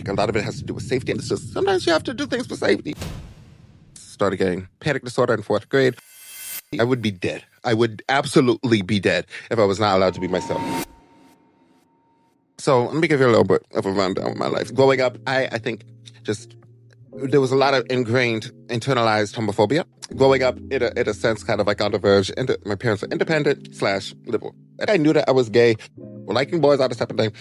think a lot of it has to do with safety. And it's just sometimes you have to do things for safety. Started getting panic disorder in 4th grade. I would be dead. I would absolutely be dead if I was not allowed to be myself. So let me give you a little bit of a rundown of my life. Growing up, I think just there was a lot of ingrained, internalized homophobia. Growing up, in a sense, kind of like on the verge. My parents were independent/liberal. And I knew that I was gay, liking boys, all this type of thing.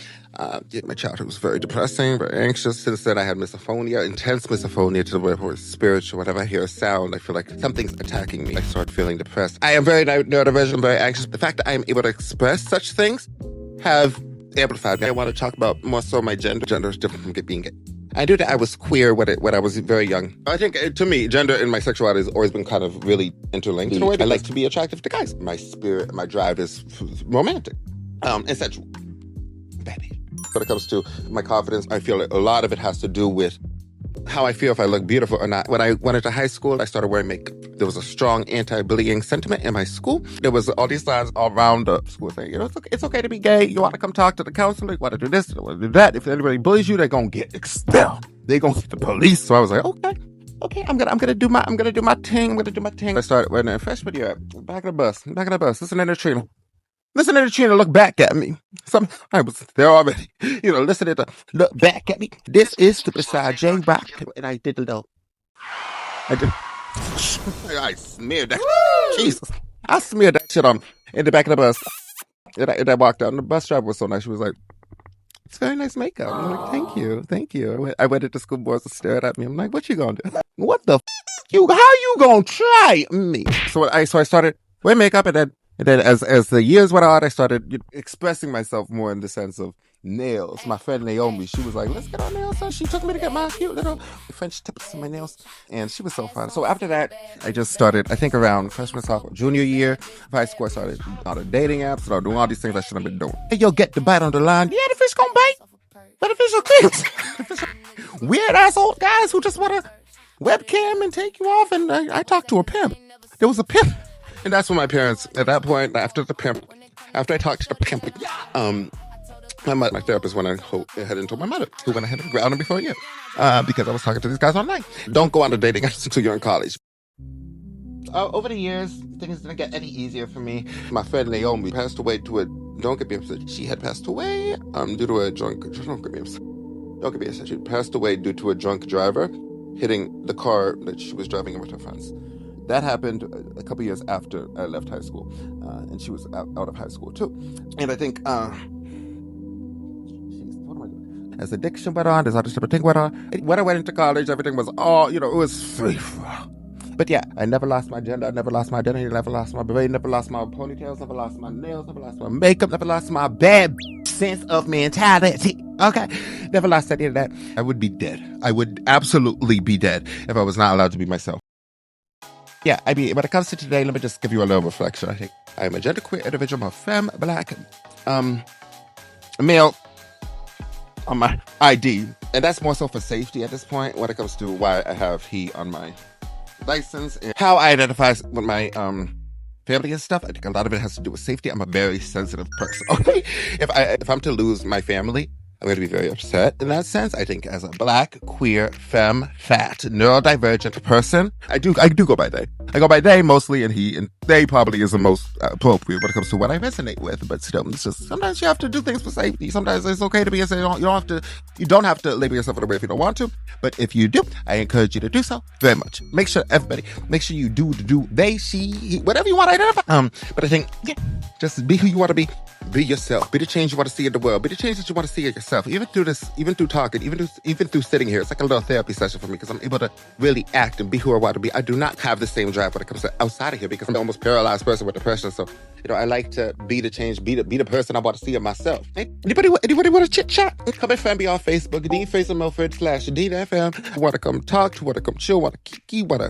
My childhood was very depressing, very anxious. Since then, I had misophonia, intense misophonia to the point where it's spiritual. Whenever I hear a sound, I feel like something's attacking me. I start feeling depressed. I am very neurodivergent, very anxious. The fact that I am able to express such things have amplified me. I want to talk about more so my gender. Gender is different from being gay. I knew that I was queer when I was very young. I think, to me, gender and my sexuality has always been kind of really interlinked in a way. I like to be attractive to guys. My spirit, my drive is romantic and sexual. Baby. When it comes to my confidence, I feel like a lot of it has to do with how I feel if I look beautiful or not. When I went into high school, I started wearing makeup. There was a strong anti-bullying sentiment in my school. There was all these signs all around the school saying, it's okay to be gay. You want to come talk to the counselor. You want to do this. You want to do that. If anybody bullies you, they're going to get expelled. They're going to get the police. So I was like, okay, I'm gonna do my thing. I started when in freshman year, back of the bus, listening to Trina. Listening to Trina look back at me. I was there already. Listening to look back at me. This is the beside J Rock. And I did a little. I smeared that. Jesus. I smeared that shit on in the back of the bus. And I walked out, and the bus driver was so nice. She was like, it's very nice makeup. I'm like, thank you. I went into school boys to stare at me. I'm like, what you gonna do? What the you? How you gonna try me? So I started wearing makeup, and then as the years went on, I started expressing myself more in the sense of nails. My friend Naomi, she was like, let's get our nails done. She took me to get my cute little French tips in my nails. And she was so fun. So after that, I just started, I think around freshman, sophomore, junior year of high school, I started all the dating apps, started doing all these things I shouldn't have been doing. Hey, you'll get the bite on the line. Yeah, the fish gonna bite. But the fish are kids. Weird ass old guys who just want to webcam and take you off. And I talked to a pimp. There was a pimp. And that's when my parents, at that point, after I talked to the pimp, my therapist went ahead and told my mother, who went ahead and grounded me for a year, because I was talking to these guys online. Don't go on a dating apps until you're in college. Over the years, things didn't get any easier for me. My friend Naomi passed away don't get me upset. She had passed away due to a drunk, don't get me upset. She passed away due to a drunk driver hitting the car that she was driving with her friends. That happened a couple years after I left high school, and she was out of high school too. And I think, what am I doing? As addiction went on, as all this type of thing went on, when I went into college, everything was all, it was free for all. But yeah, I never lost my gender, I never lost my identity, never lost my beret, never lost my ponytails, never lost my nails, never lost my makeup, never lost my bad sense of mentality. Okay? Never lost any of that. I would be dead. I would absolutely be dead if I was not allowed to be myself. Yeah, I mean, when it comes to today, let me just give you a little reflection. I think I am a genderqueer individual. I'm a femme, black, male on my ID. And that's more so for safety at this point when it comes to why I have he on my license and how I identify with my family and stuff. I think a lot of it has to do with safety. I'm a very sensitive person. Okay? If I'm to lose my family, I'm going to be very upset in that sense. I think as a black, queer, femme, fat, neurodivergent person, I do go by they. I go by they mostly, and he and they probably is the most appropriate when it comes to what I resonate with. But still, it's just sometimes you have to do things for safety. Sometimes it's okay to be yourself. You don't have to label yourself in a way if you don't want to. But if you do, I encourage you to do so very much. Make sure you do they, she, he, whatever you want to identify. But I think, just be who you want to be. Be yourself. Be the change you want to see in the world. Be the change that you want to see in yourself. Even through talking, even through sitting here, it's like a little therapy session for me because I'm able to really act and be who I want to be. I do not have the same drive when it comes to outside of here because I'm an almost paralyzed person with depression. So, I like to be the change, be the person I want to see in myself. Hey, anybody want to chit chat? Come and find me on Facebook, Deanfmofficial/DFM. Want to come talk to, want to come chill, want to kiki, want to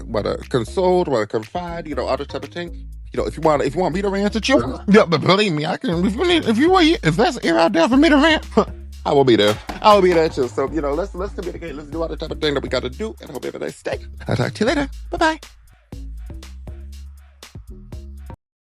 console, want to confide, all that type of thing. If you want me to rant at you, but believe me, I can. If that's air out there for me to rant, I will be there. I will be there too. So let's communicate. Let's do all the type of thing that we got to do. And I hope you have a nice day. I'll talk to you later. Bye bye.